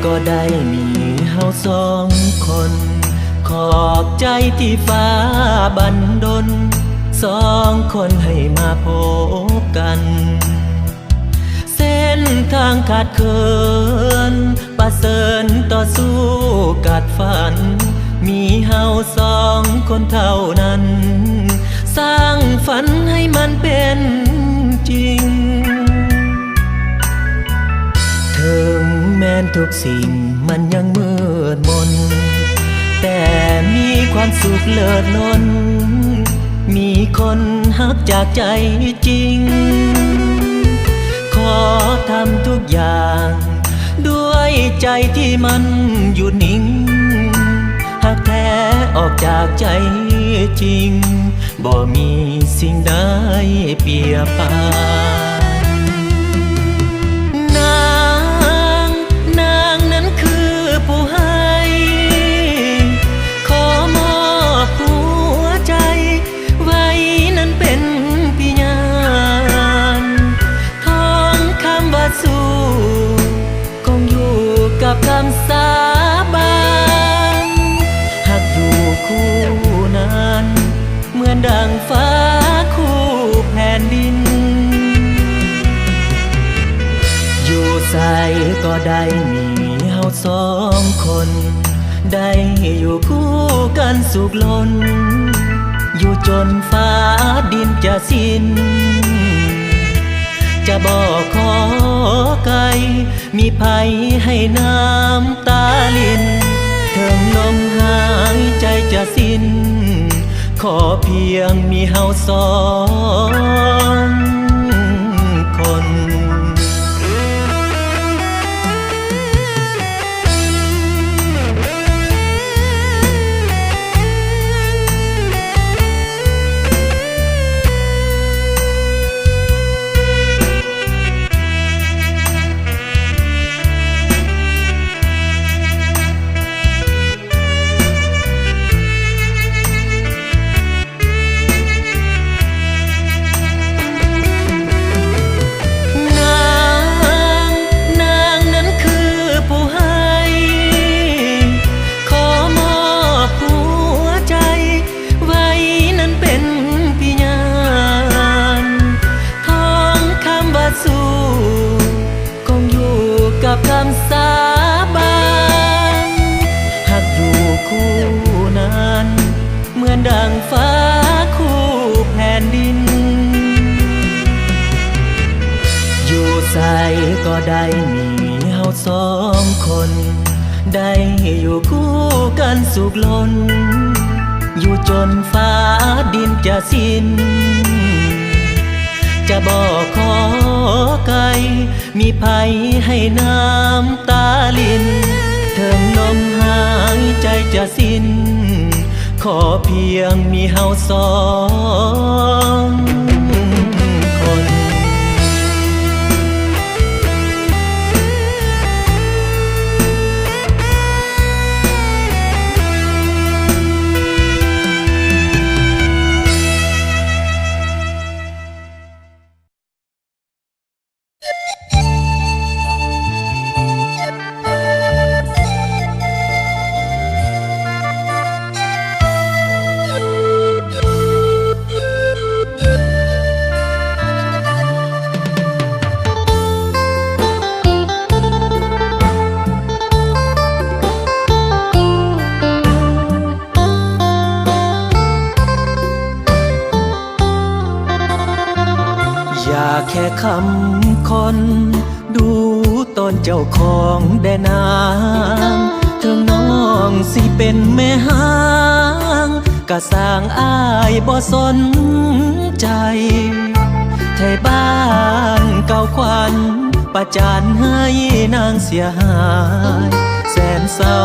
ก็ได้มีเฮาสองคนขอบใจที่ฟ้าบันดลสองคนให้มาพบกันเส้นทางขาดเขินประเสริญต่อสู้กัดฝันมีเฮาสองคนเท่านั้นสร้างฝันให้มันเป็นจริงถึงแม้นทุกสิ่งมันยังมืดมนแต่มีความสุขเลิศล้นมีคนฮักจากใจจริงขอทำทุกอย่างด้วยใจที่มันอยู่นิ่งหักแท้ออกจากใจจริงบ่มีสิ่งใดเปรียบปานนางนั้นคือผู้ให้ขอมอบหัวใจไว้นั้นเป็นพิญาณท้องคำว่าสู้คงอยู่กับคำสาบานหักอยู่คู่นั้นเหมือนดังฟ้าคู่แผ่นดินอยู่ใส่ก็ได้มีเฮาสองคนได้อยู่คู่กันสุขล้นอยู่จนฟ้าดินจะสิ้นจะบอกขอไกลมีภัยให้น้ำตาลินถึงลมหายใจจะสิ้นขอเพียงมีเฮาสองคนกับคำสาบานหักอยู่คู่นั้นเหมือนดังฟ้าคู่แผ่นดินอยู่ใส่ก็ได้มีเฮาสองคนได้อยู่คู่กันสุขล้นอยู่จนฟ้าดินจะสิ้นจะบอกขอไกลมีภัยให้น้ำตาลินถึงลมหายใจจะสิ้นขอเพียงมีเฮาสองคนแค่คำคนดูตนเจ้าของได้นางถึงน้องสิเป็นแม่ห้างก็สร้างอ้ายบ่สนใจไทยบ้านเก่าขวัญประจานให้นางเสียหายแสนเศร้า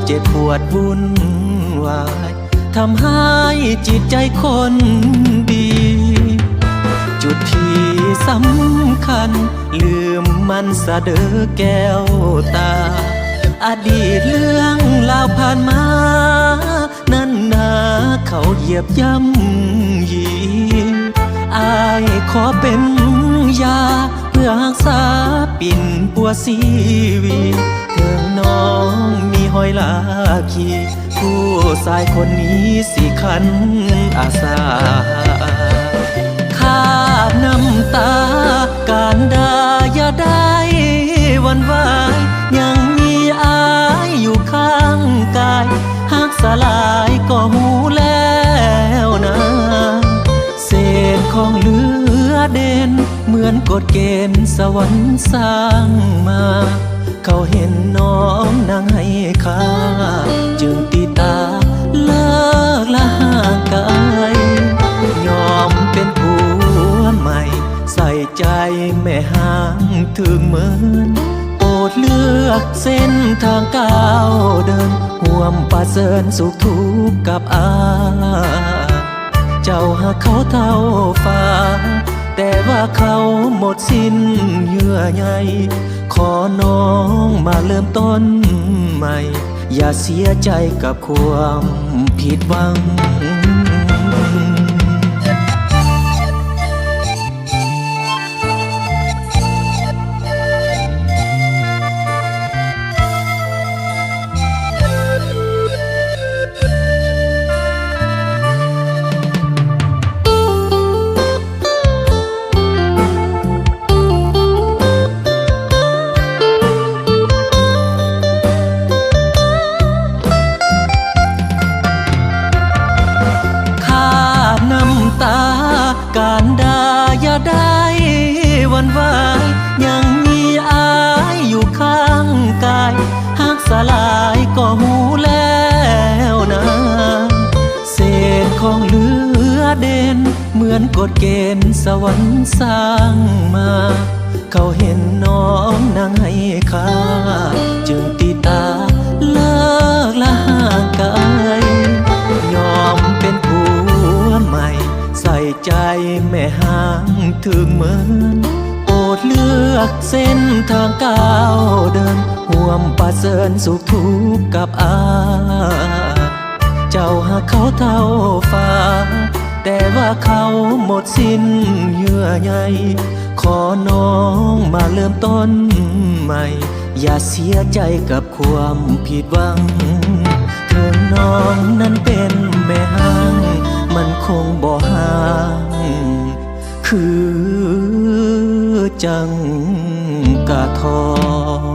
เจ็บปวดวุ่นวายทำให้จิตใจคนดีจุดที่สำคัญลืมมันสะเดอแก้วตาอดีตเรื่องราวผ่านมานั่นนาเขาเหยียบย่ำยีอายขอเป็นยาเพื่อรักษาปิ่นปัวชีวิตแท ถึงน้องมีหอยลาคีผู้ชายคนนี้สิคันอาสาข้าน้ำตาการดาอย่าได้หวันไหวยังมีอายอยู่ข้างกายหากสลายก็หูแล้วนะเศษของเหลือเด่นเหมือนกฎเกณฑ์สวรรค์สร้างมาเขาเห็นน้องนางให้ค่าจึงตีตาเลิกละห่างไกลยอมเป็นผัวใหม่ใส่ใจแม่ห่างถึงเหมือนโปรดเลือกเส้นทางก้าวเดินห่วมประเสริญสุขทุกข์กับอาเจ้าหากเขาเท่าฟ้าแต่ว่าเขาหมดสิ้นเยื่อใยขอน้องมาเริ่มต้นใหม่อย่าเสียใจกับความผิดหวังการดาอย่าได้หวันไหวยังมีอายอยู่ข้างกายหากสลายก็หูแล้วนะเศษของเหลือเด่นเหมือนกฎเกณฑ์สวรรค์สร้างมาเขาเห็นน้องนางให้ค่าจึงตีตาเลิกละห่างไกลยอมเป็นผัวใหม่ใส่ใจแม่ห่างถึงเหมือนโปรดเลือกเส้นทางก้าวเดินห่วมประเสริญสุขทุกข์กับอาเจ้าหากเขาเท่าฟ้าแต่ว่าเขาหมดสิ้นเยื่อใยขอน้องมาเริ่มต้นใหม่อย่าเสียใจกับความผิดหวังถึงน้องนั้นเป็นแม่ห่างมันคงบ่ห่างคือจังกะทอง